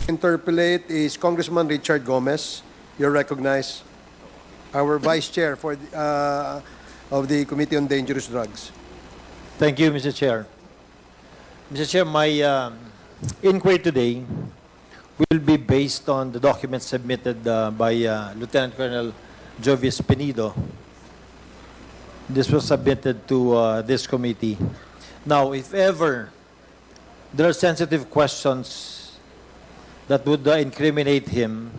Interpolate is Congressman Richard Gomez. You're recognized. Our Vice Chair for of the Committee on Dangerous Drugs. Thank you, Mr. Chair. Mr. Chair, my inquiry today will be based on the documents submitted by Lieutenant Colonel Jovis Penido. This was submitted to this committee. Now, if ever there are sensitive questions that would incriminate him,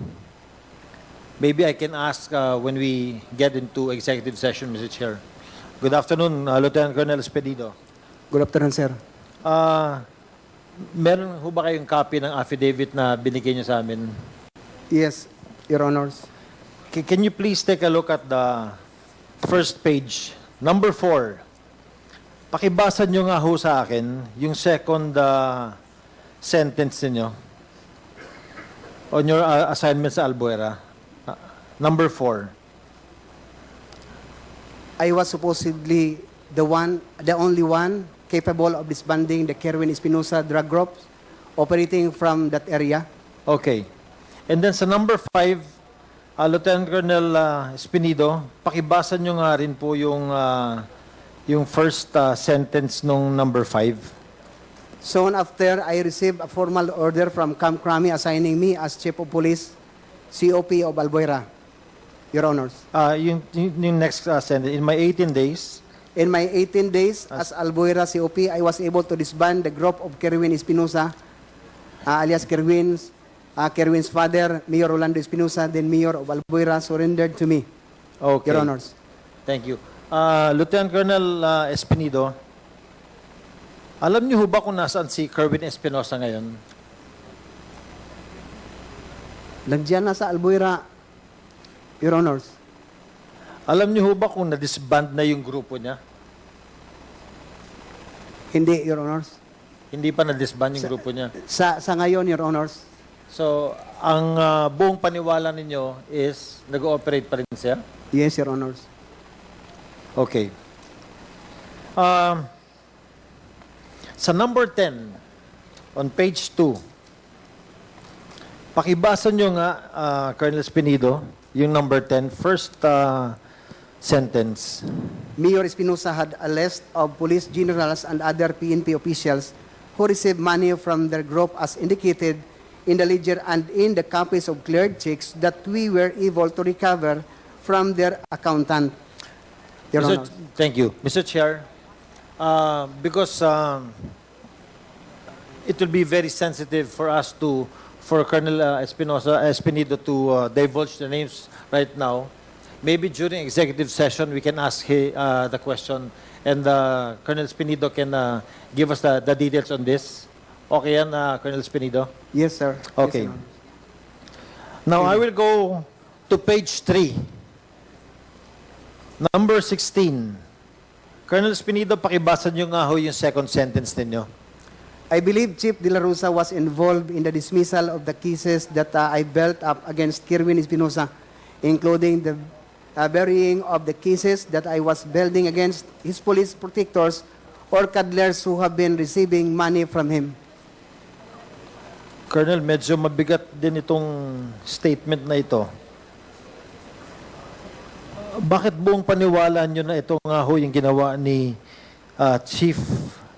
maybe I can ask when we get into executive session, Mr. Chair. Good afternoon, Lieutenant Colonel Penido. Good afternoon, sir. Meron ho ba kayong copy ng affidavit na binigay niyo sa amin? Yes, Your Honors. Can you please take a look at the first page, number 4. Pakibasa niyo nga ho sa akin yung second sentence niyo on your assignment sa Albuera. Number 4. I was supposedly the only one capable of disbanding the Kerwin Espinosa drug group operating from that area. Okay. And then sa number 5, Lieutenant Colonel Espinido, pakibasa nyo nga rin po yung first sentence nung number 5. Soon after, I received a formal order from Camp Crami assigning me as Chief of Police, COP of Albuera, Your Honors. Yung next sentence, in my 18 days, In my 18 days as Albuera COP, I was able to disband the group of Kerwin Espinosa, alias Kerwin's father, Mayor Rolando Espinosa, then Mayor of Albuera, surrendered to me, okay. Your Honors. Thank you. Lieutenant Colonel Espinido, alam niyo ho ba kung nasaan si Kerwin Espinosa ngayon? Nandiyan na sa Albuera, Your Honors. Alam niyo ho ba kung na-disband na yung grupo niya? Hindi, Your Honors. Hindi pa na-disband yung grupo niya. Sa ngayon, Your Honors. So, ang buong paniwala ninyo is nag-ooperate pa rin siya? Yes, Your Honors. Okay. Sa number 10, on page 2, pakibasa nyo nga, Colonel Espinido, yung number 10, first sentence. Mayor Espinosa had a list of police generals and other PNP officials who received money from their group as indicated in the ledger and in the copies of cleared checks that we were able to recover from their accountant. Your Honor. Thank you. Mr. Chair, because it will be very sensitive for us for Colonel Espinido to divulge the names right now. Maybe during executive session, we can ask the question and Colonel Espinido can give us the details on this. Okay yan, Colonel Espinido? Yes, sir. Okay. Yes, Your Honor. Now, I will go to page 3. Number 16. Colonel Espinido, pakibasa nyo nga ho yung second sentence ninyo. I believe Chief De La Rosa was involved in the dismissal of the cases that I built up against Kerwin Espinosa, including the burying of the cases that I was building against his police protectors or cuddlers who have been receiving money from him. Colonel, medyo mabigat din itong statement na ito. Bakit buong paniwala nyo na ito nga ho yung ginawa ni Chief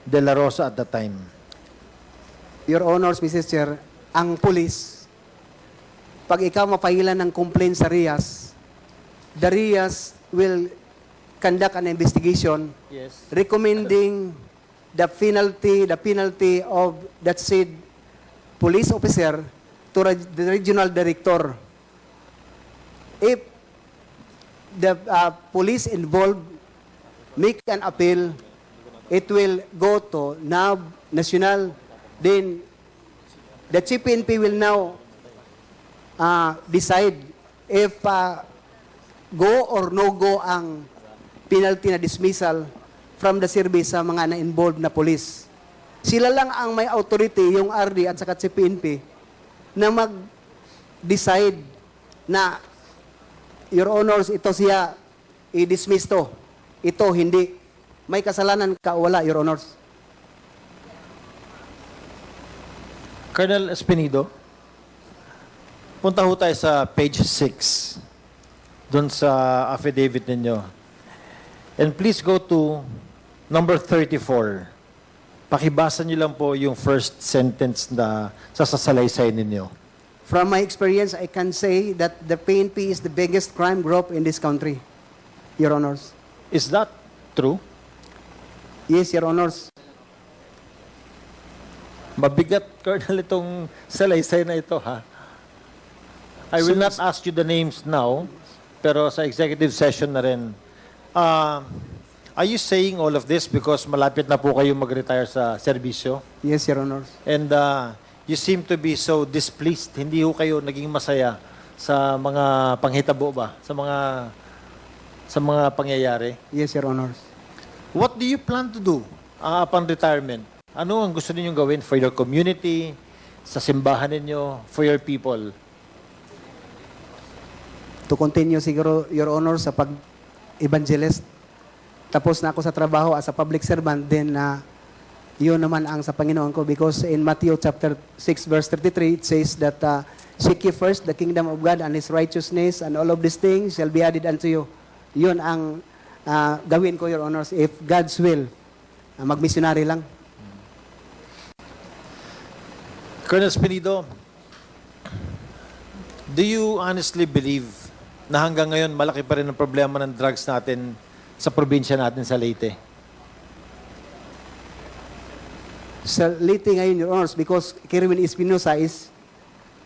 De La Rosa at the time? Your Honors, Mrs. Chair, ang police, pag ikaw mapailan ng complaint sa RIAS, the RIAS will conduct an investigation Yes. recommending the penalty of that said police officer to the regional director. If the police involved make an appeal, it will go to NAB, National, then the Chief PNP will now decide if go or no go ang penalty na dismissal from the service sa mga na-involved na police. Sila lang ang may authority, yung RD at saka Chief PNP, na mag-decide na, Your Honors, ito siya, i-dismiss to. Ito, hindi. May kasalanan ka o wala, Your Honors. Colonel Espinido, Punta ho tayo sa page 6, doon sa affidavit ninyo. And please go to number 34. Pakibasa niyo lang po yung first sentence na sasalaysay ninyo. From my experience, I can say that the PNP is the biggest crime group in this country, Your Honors. Is that true? Yes, Your Honors. Mabigat, Colonel, itong salaysay na ito, ha? I will not ask you the names now, pero sa executive session na rin. Are you saying all of this because malapit na po kayo mag-retire sa serbisyo? Yes, Your Honors. And you seem to be so displeased. Hindi ho kayo naging masaya sa mga panghitabo ba? Sa mga pangyayari? Yes, Your Honors. What do you plan to do upon retirement? Ano ang gusto ninyong gawin for your community, sa simbahan ninyo, for your people? To continue siguro, Your Honor, sa pag-evangelist. Tapos na ako sa trabaho as a public servant, then yun naman ang sa Panginoon ko. Because in Matthew chapter 6 verse 33, it says that seek ye first the kingdom of God and His righteousness, and all of these things shall be added unto you. Yun ang gawin ko, Your Honors, if God's will. Mag-missionary lang. Colonel Spinido, do you honestly believe na hanggang ngayon malaki pa rin ang problema ng drugs natin sa probinsya natin sa Leyte? Sa Leyte ngayon, Your Honors, because Kerwin Espinosa is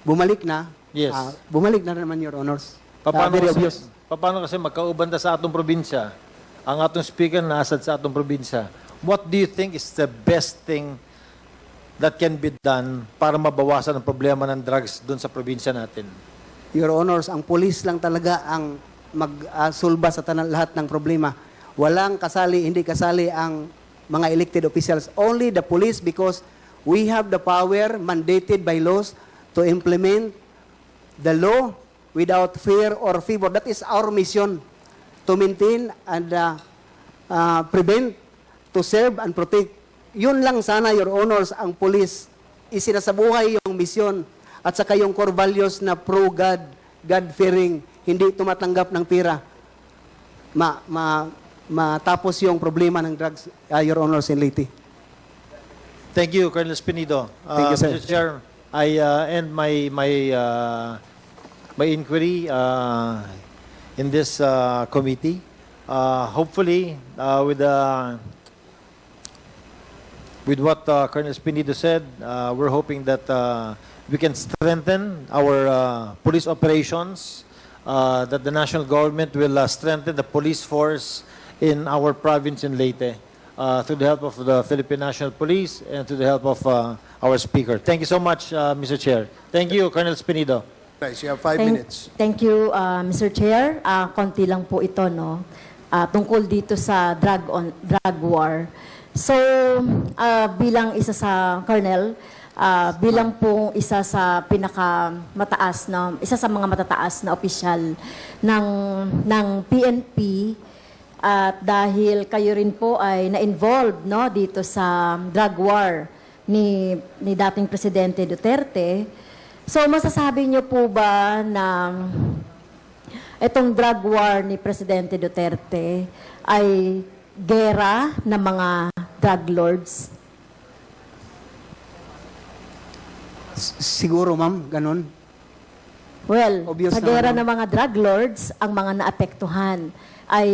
bumalik na. Yes. Bumalik na naman, Your Honors. Paano Very obvious. kasi magkaubanda sa atong probinsya? Ang atong speaker naasad sa atong probinsya. What do you think is the best thing that can be done para mabawasan ang problema ng drugs doon sa probinsya natin? Your Honors, ang police lang talaga ang magsulba sa lahat ng problema. Walang kasali, hindi kasali ang mga elected officials. Only the police, because we have the power mandated by laws to implement the law without fear or favor. That is our mission, to maintain and prevent, to serve and protect. Yun lang sana, Your Honors, ang police isinasabuhay yung mission at saka yung core values na pro-God, God-fearing, hindi tumatanggap ng pera. Matapos yung problema ng drugs, Your Honors, in Leyte. Thank you, Colonel Spinido. Thank you, sir. Mr. Chair, I end my inquiry in this committee. Hopefully, with what Colonel Spinido said, we're hoping that we can strengthen our police operations, that the national government will strengthen the police force in our province in Leyte through the help of the Philippine National Police and through the help of our speaker. Thank you so much, Mr. Chair. Thank you, Colonel Spinido. Nice, you have 5 minutes. Thank you, Mr. Chair. Konti lang po ito, no? Tungkol dito sa drug war. So, bilang isa sa Colonel, bilang pong isa sa isa sa mga matataas na opisyal ng PNP, at dahil kayo rin po ay na-involved, no, dito sa drug war ni dating Presidente Duterte. So, masasabi niyo po ba na itong drug war ni Presidente Duterte ay gera ng mga drug lords? Siguro, ma'am, ganun. Well, Obvious sa na gera ano. ng mga drug lords, ang mga naapektuhan ay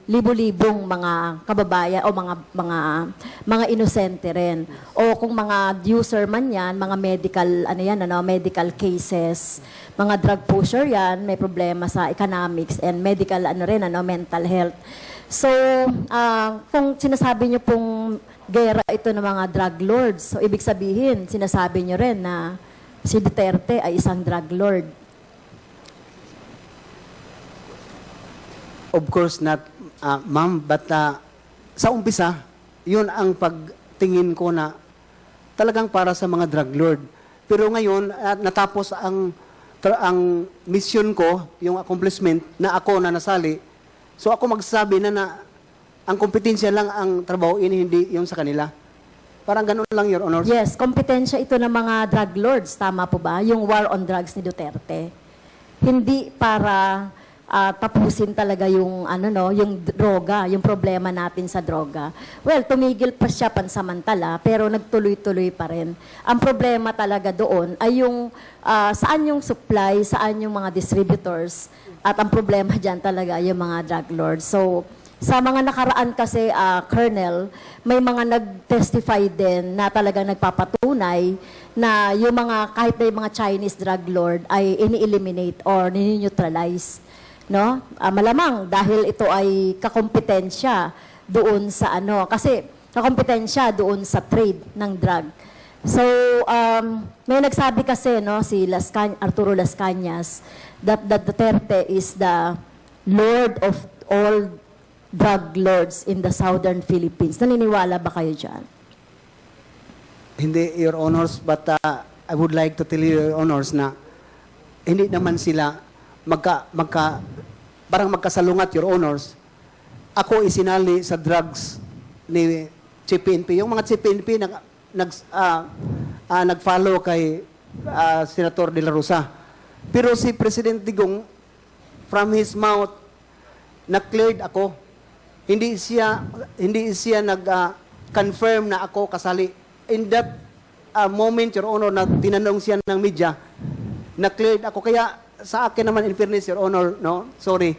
libo-libong mga kababayan o mga inosente rin. O kung mga user man yan, mga medical cases, mga drug pusher yan, may problema sa economics and medical mental health. So, kung sinasabi niyo pong gera ito ng mga drug lords, so ibig sabihin, sinasabi niyo rin na si Duterte ay isang drug lord. Of course not, ma'am, but sa umpisa, yun ang pagtingin ko na talagang para sa mga drug lord. Pero ngayon, natapos ang mission ko, yung accomplishment na ako na nasali, so ako magsasabi na ang kompetensya lang ang trabaho, hindi yung sa kanila. Parang ganun lang, Your Honor. Yes, kompetensya ito ng mga drug lords, tama po ba? Yung war on drugs ni Duterte. Hindi para tapusin talaga yung yung droga, yung problema natin sa droga. Well, tumigil pa siya pansamantala, pero nagtuloy-tuloy pa rin. Ang problema talaga doon ay yung saan yung supply, saan yung mga distributors, at ang problema diyan talaga yung mga drug lords. So, sa mga nakaraan kasi, Colonel, may mga nag-testify din na talagang nagpapatunay na yung mga, kahit na yung mga Chinese drug lord ay ini-eliminate or ni-neutralize. No? Malamang dahil ito ay kakompetensya doon sa kasi kakompetensya doon sa trade ng drug. So, may nagsabi kasi, si Arturo Las Cañas, that Duterte is the Lord of all drug lords in the southern Philippines. Naniniwala ba kayo dyan? Hindi, Your Honors, but I would like to tell you, Your Honors, na hindi naman sila parang magkasalungat, Your Honors. Ako isinali sa drugs ni CPNP. Yung mga CPNP nag-follow kay Senator De La Rosa. Pero si President Digong, from his mouth, na-cleared ako. Hindi siya nag-confirm na ako kasali. In that moment, Your Honor, na tinanong siya ng media, na-cleared ako. Kaya sa akin naman, in fairness, Your Honor, sorry.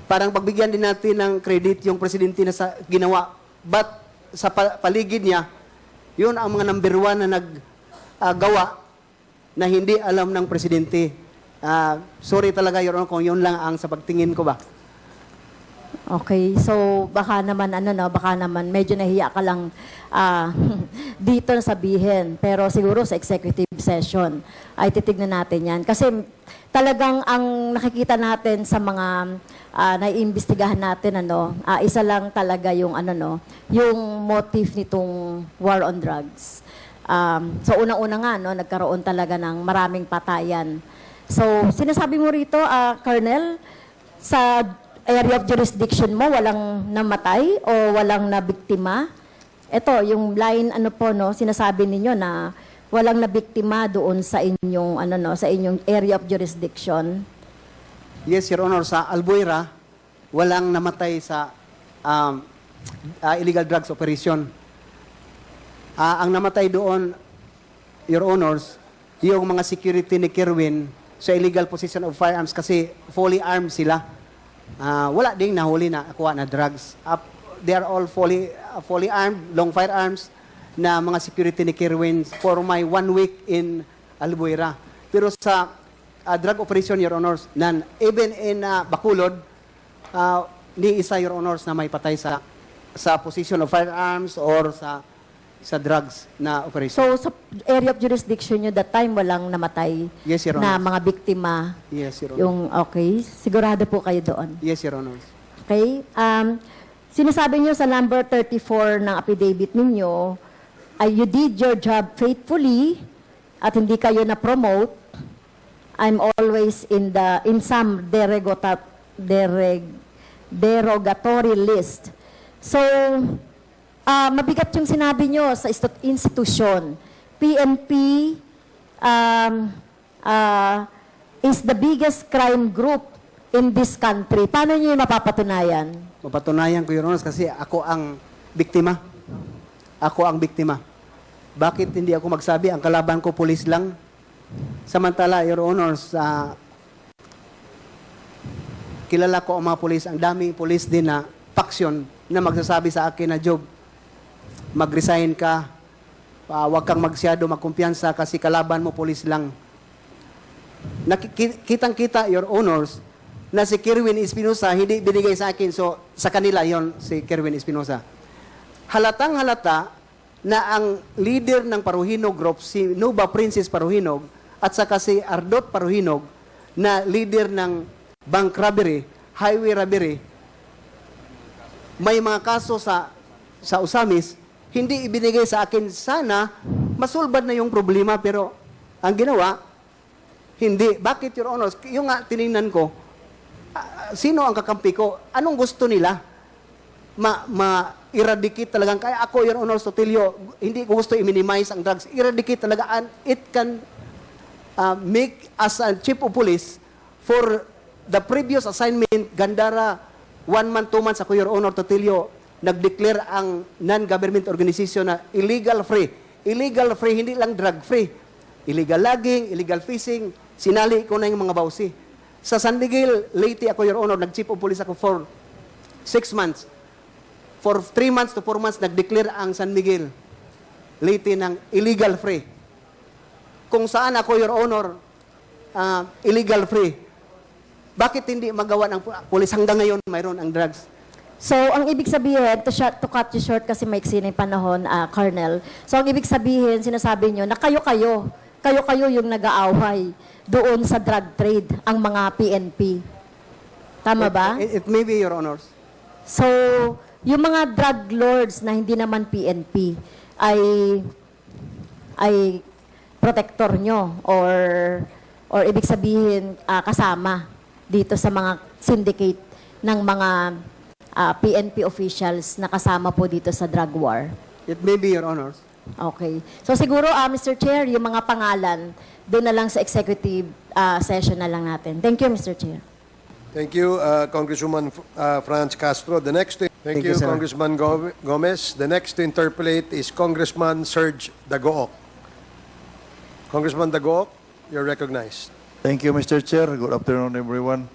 Parang pagbigyan din natin ng credit yung presidente na sa ginawa. But sa paligid niya, yun ang mga number one na naggawa na hindi alam ng presidente. Sorry talaga, Your Honor, kung yun lang ang sa pagtingin ko ba. Okay, so baka naman baka naman medyo nahiya ka lang dito na sabihin, pero siguro sa executive session ay titignan natin 'yan kasi talagang ang nakikita natin sa mga naiimbestigahan natin isa lang talaga yung yung motive nitong war on drugs. So unang-una nga nagkaroon talaga ng maraming patayan. So sinasabi mo rito, Colonel, sa area of jurisdiction mo, walang namatay o walang nabiktima? Ito, yung line, sinasabi ninyo na walang nabiktima doon sa inyong, sa inyong area of jurisdiction. Yes, Your Honor, sa Albuera, walang namatay sa illegal drugs operation. Ang namatay doon, Your Honors, yung mga security ni Kerwin sa illegal possession of firearms kasi fully armed sila. Wala ding nahuli na akuha na drugs. They are all fully armed, long firearms na mga security ni Kerwin for my 1 week in Albuera. Pero sa drug operation, Your Honors, even in Bacolod, ni isa, Your Honors, na may patay sa possession of firearms or sa drugs na operation. So, sa area of jurisdiction nyo, that time walang namatay Yes, Your na Honor. mga biktima? Yes, Your Honor. Yung, okay. Sigurado po kayo doon? Yes, Your Honors. Okay. Sinasabi nyo sa number 34 ng affidavit ninyo, you did your job faithfully at hindi kayo na-promote. I'm always in some derogatory list. So, mabigat yung sinabi nyo sa institusyon. PNP is the biggest crime group in this country. Paano nyo yung mapapatunayan? Mapatunayan ko, Your Honors, kasi ako ang biktima. Ako ang biktima. Bakit hindi ako magsabi? Ang kalaban ko, pulis lang. Samantala, Your Honors, kilala ko ang mga pulis. Ang daming pulis din na faction na magsasabi sa akin na, Job, mag-resign ka, huwag kang magsyado magkumpiyansa kasi kalaban mo pulis lang. Kitang-kita, Your Honors, na si Kerwin Espinosa hindi binigay sa akin. So, sa kanila yon si Kerwin Espinosa. Halatang-halata na ang leader ng Paruhinog Group, si Nova Princess Paruhinog, at saka si Ardot Paruhinog, na leader ng bank robbery, highway robbery, may mga kaso sa Usamis, hindi ibinigay sa akin. Sana, masulbad na yung problema, pero ang ginawa, hindi. Bakit, Your Honors? Yung nga, tinignan ko, sino ang kakampi ko? Anong gusto nila? eradicate talagang, kaya ako, Your Honor Sotilio, hindi ko gusto i-minimize ang drugs. Eradicate talaga, and it can make as a chief of police for the previous assignment, Gandara, 1 month, 2 months, ako, Your Honor Sotilio, nag-declare ang non-government organization na illegal free. Illegal free, hindi lang drug free. Illegal logging, illegal fishing, sinali ko na yung mga bawsi. Sa San Miguel, Leyte ako, Your Honor, nag-chief of police ako for 6 months. For 3 months to 4 months, nag-declare ang San Miguel, Leyte ng illegal free. Kung saan ako, Your Honor, illegal free, bakit hindi magawa ng police hanggang ngayon mayroon ang drugs? So, ang ibig sabihin, to cut you short kasi maiksi na yung panahon, Colonel. So, ang ibig sabihin, sinasabi nyo na kayo-kayo yung nag-aaway doon sa drug trade, ang mga PNP. Tama ba? It may be, Your Honors. So, yung mga drug lords na hindi naman PNP ay protector nyo or ibig sabihin kasama dito sa mga syndicate ng mga PNP officials na kasama po dito sa drug war. It may be, Your Honors. Okay. So siguro, Mr. Chair, yung mga pangalan, doon na lang sa executive session na lang natin. Thank you, Mr. Chair. Thank you, Congresswoman Franz Castro. Thank you, sir. Congressman Gomez. The next to interpolate is Congressman Serge Dagook. Congressman Dagook, you're recognized. Thank you, Mr. Chair. Good afternoon, everyone.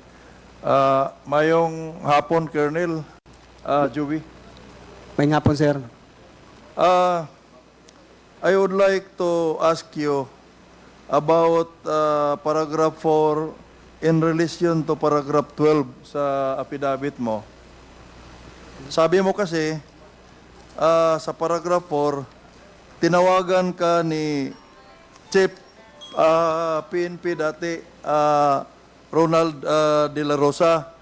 Mayong hapon, Colonel Joey. May hapon, sir. I would like to ask you about paragraph 4 in relation to paragraph 12 sa affidavit mo. Sabi mo kasi, sa paragraph 4, tinawagan ka ni Chief PNP dati, Ronald De La Rosa.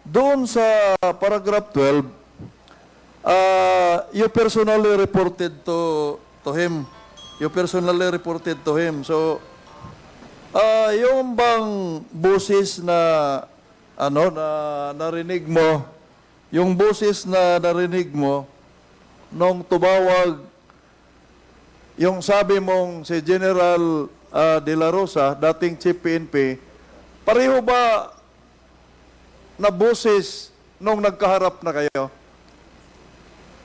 Doon sa paragraph 12, you personally reported to him. You personally reported to him. So, yung bang boses na narinig mo, yung boses na narinig mo nung tumawag, yung sabi mong si General De La Rosa, dating Chief PNP, pareho ba na boses nung nagkaharap na kayo?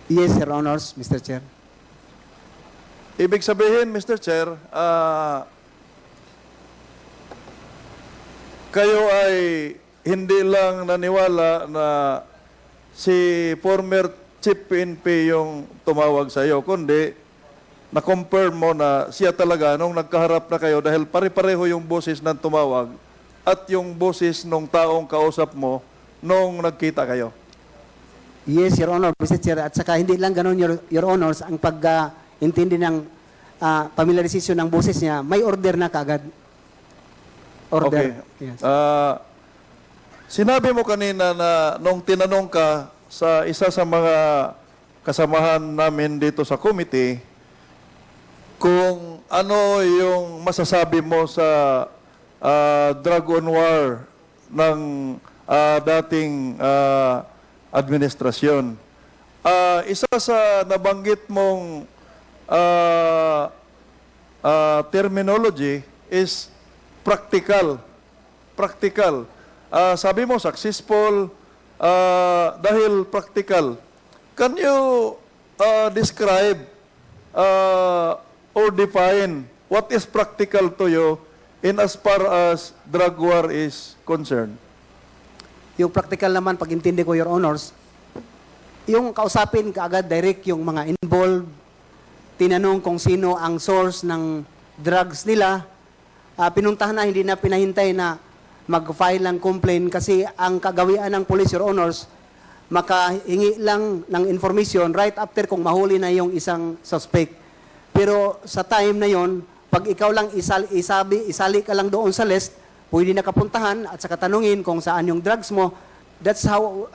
Yes, Your Honors, Mr. Chair. Ibig sabihin, Mr. Chair, kayo ay hindi lang naniwala na si former Chief PNP yung tumawag sa iyo, kundi na-confirm mo na siya talaga nung nagkaharap na kayo dahil pare-pareho yung boses ng tumawag at yung boses ng taong kausap mo nung nagkita kayo. Yes, Your Honor, Mr. Chair. At saka hindi lang ganun, Your Honors, ang pag-intindi ng familiarization ng boses niya, may order na kaagad. Order. Okay. Yes. Sinabi mo kanina na nung tinanong ka sa isa sa mga kasamahan namin dito sa committee, kung ano yung masasabi mo sa drug on war ng dating administrasyon. Isa sa nabanggit mong terminology is practical. Practical. Sabi mo successful dahil practical. Can you describe or define what is practical to you in as far as drug war is concerned? Yung practical naman, pag intindi ko, Your Honors, yung kausapin kaagad direct yung mga involved, tinanong kung sino ang source ng drugs nila, pinuntahan na, hindi na pinahintay na mag-file ng complaint kasi ang kagawian ng police, Your Honors, makahingi lang ng information right after kung mahuli na yung isang suspect. Pero sa time na yon, pag ikaw lang isali ka lang doon sa list, pwede na kapuntahan at saka tanungin kung saan yung drugs mo. That's how,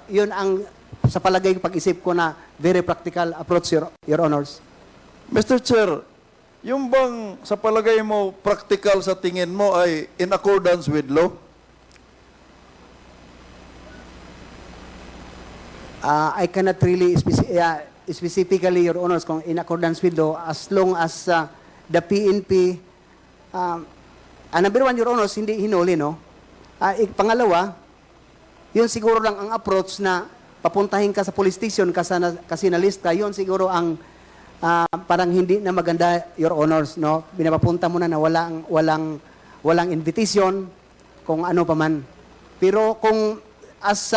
yun ang sa palagay pag-isip ko na very practical approach, Your Honors. Mr. Chair, yung bang sa palagay mo practical sa tingin mo ay in accordance with law? I cannot really specifically, Your Honors, kung in accordance with law, as long as the PNP, number one, Your Honors, hindi hinuli, no? Pangalawa, yun siguro lang ang approach na papuntahin ka sa police station kasi nalista, yun siguro ang parang hindi na maganda, Your Honors, no? Binapapunta mo na walang invitation, kung ano pa man. Pero kung as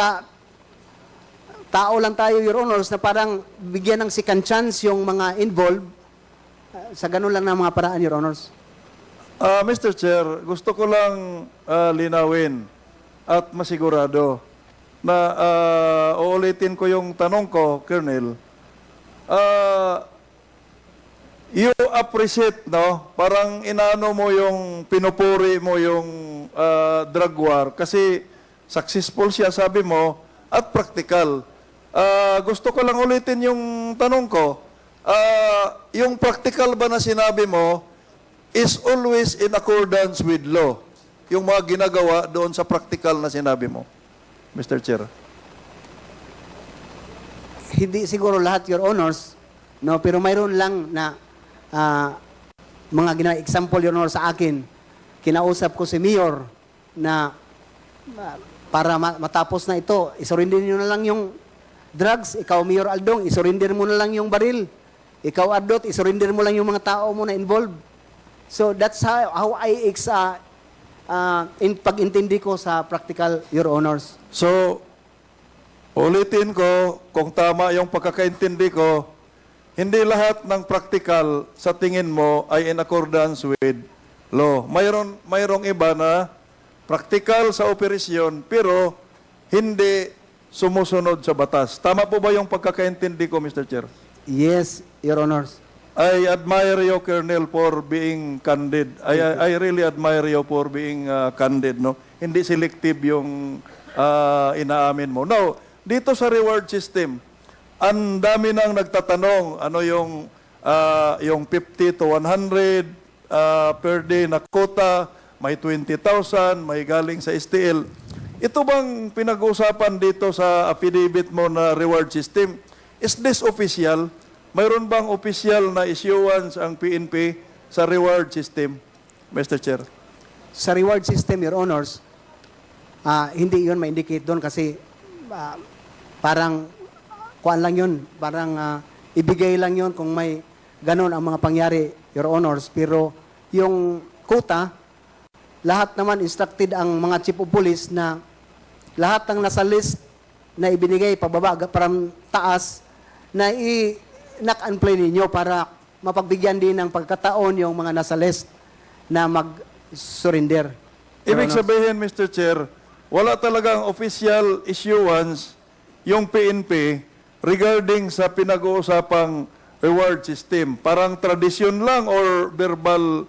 tao lang tayo, Your Honors, na parang bigyan ng second chance yung mga involved, sa ganun lang ng mga paraan, Your Honors. Mr. Chair, gusto ko lang linawin at masigurado na uulitin ko yung tanong ko, Colonel. You appreciate, no? Parang inaano mo yung, pinupuri mo yung drug war kasi successful siya, sabi mo, at practical. Gusto ko lang ulitin yung tanong ko. Yung practical ba na sinabi mo is always in accordance with law? Yung mga ginagawa doon sa practical na sinabi mo, Mr. Chair. Hindi siguro lahat, Your Honors, no? Pero mayroon lang na mga example, Your Honor, sa akin. Kinausap ko si Mayor na para matapos na ito, isurrender nyo na lang yung drugs. Ikaw, Mayor Aldong, isurrender mo na lang yung baril. Ikaw, Ardot, isurrender mo lang yung mga tao mo na involved. So that's how I pag-intindi ko sa practical, Your Honors. So, ulitin ko, kung tama yung pagkakaintindi ko, hindi lahat ng practical sa tingin mo ay in accordance with law. Mayroong iba na practical sa operasyon pero hindi sumusunod sa batas. Tama po ba yung pagkakaintindi ko, Mr. Chair? Yes, Your Honors. I admire you, Colonel, for being candid. I really admire you for being candid, no? Hindi selective yung inaamin mo. Now, dito sa reward system, ang dami nang nagtatanong ano yung 50 to 100 per day na quota, may 20,000, may galing sa STL. Ito bang pinag-uusapan dito sa affidavit mo na reward system? Is this official? Mayroon bang official na issuance ang PNP sa reward system, Mr. Chair? Sa reward system, Your Honors, hindi yun ma-indicate doon kasi parang kuan lang yun, parang ibigay lang yun kung may ganun ang mga pangyari, Your Honors. Pero yung quota, lahat naman instructed ang mga chief of police na lahat ng nasa list na ibinigay pababa parang taas na knock and play ninyo para mapagbigyan din ng pagkataon yung mga nasa list na mag-surrender. Ibig sabihin, Mr. Chair, wala talagang official issuance yung PNP regarding sa pinag-uusapang reward system. Parang tradisyon lang or verbal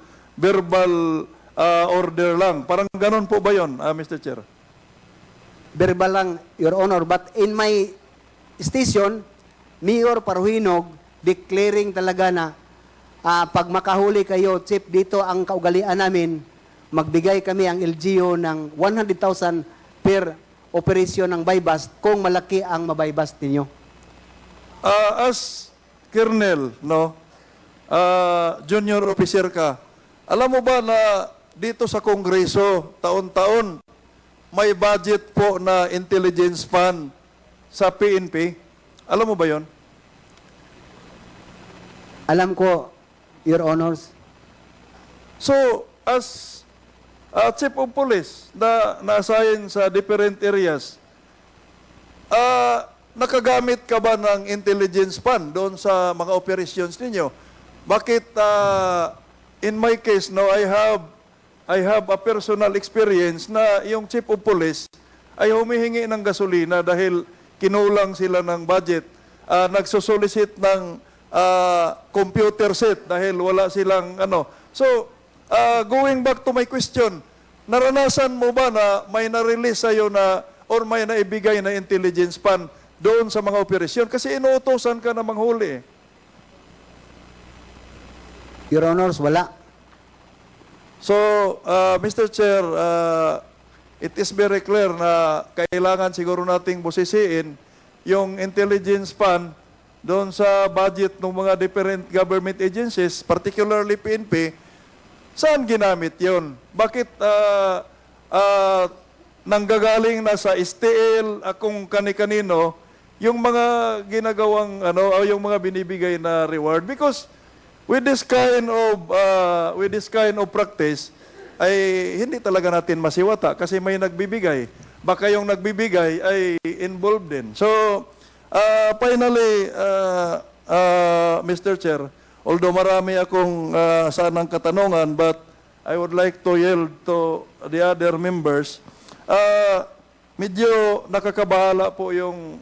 order lang. Parang ganun po ba yun, Mr. Chair? Verbal lang, Your Honor. But in my station, Mayor Paruhinog declaring talaga na pag makahuli kayo, Chief, dito ang kaugalian namin, magbigay kami ang LGU ng 100,000 per operasyon ng buy-bust kung malaki ang mabuy-bust ninyo. As Colonel, no, junior officer ka, alam mo ba na dito sa Kongreso, taon-taon, may budget po na intelligence fund sa PNP? Alam mo ba yon? Alam ko, Your Honors. So, as Chief of Police na na-assign sa different areas, nakagamit ka ba ng intelligence fund doon sa mga operations ninyo? Bakit, in my case, no, I have a personal experience na yung Chief of Police ay humihingi ng gasolina dahil kinulang sila ng budget. Nagsosolicit ng computer set dahil wala silang ano. So, going back to my question, naranasan mo ba na may na-release sa'yo na or may naibigay na intelligence fund doon sa mga operasyon? Kasi inuutosan ka na manghuli. Your Honors, wala. So, Mr. Chair, it is very clear na kailangan siguro nating busisiin yung intelligence fund doon sa budget ng mga different government agencies, particularly PNP, saan ginamit yon? Bakit nanggagaling na sa STL, kung kani-kanino, yung mga ginagawang, o yung mga binibigay na reward? Because with this kind of practice, ay hindi talaga natin masiwata kasi may nagbibigay. Baka yung nagbibigay ay involved din. So, finally, Mr. Chair, although marami akong sanang katanungan, but I would like to yield to the other members. Medyo nakakabahala po yung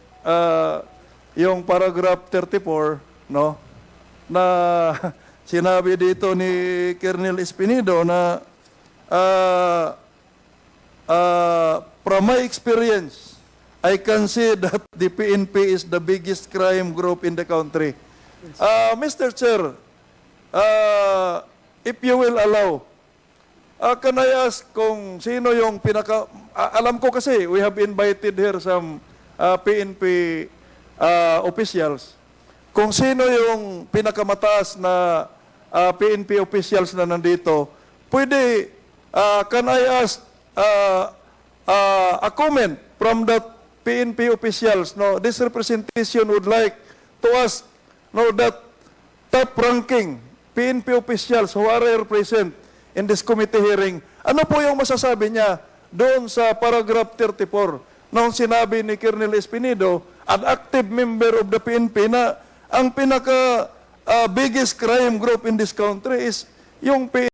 paragraph 34, no? Na sinabi dito ni Colonel Espinido na from my experience, I can see that the PNP is the biggest crime group in the country. Mr. Chair, if you will allow, can I ask kung sino yung alam ko kasi we have invited here some PNP officials. Kung sino yung pinakamataas na PNP officials na nandito, pwede, can I ask a comment from that PNP officials? No, this representation would like to ask, no, that top-ranking PNP officials who are present in this committee hearing, ano po yung masasabi niya doon sa paragraph 34 nung sinabi ni Colonel Espinido, an active member of the PNP, na ang pinaka biggest crime group in this country is yung PNP.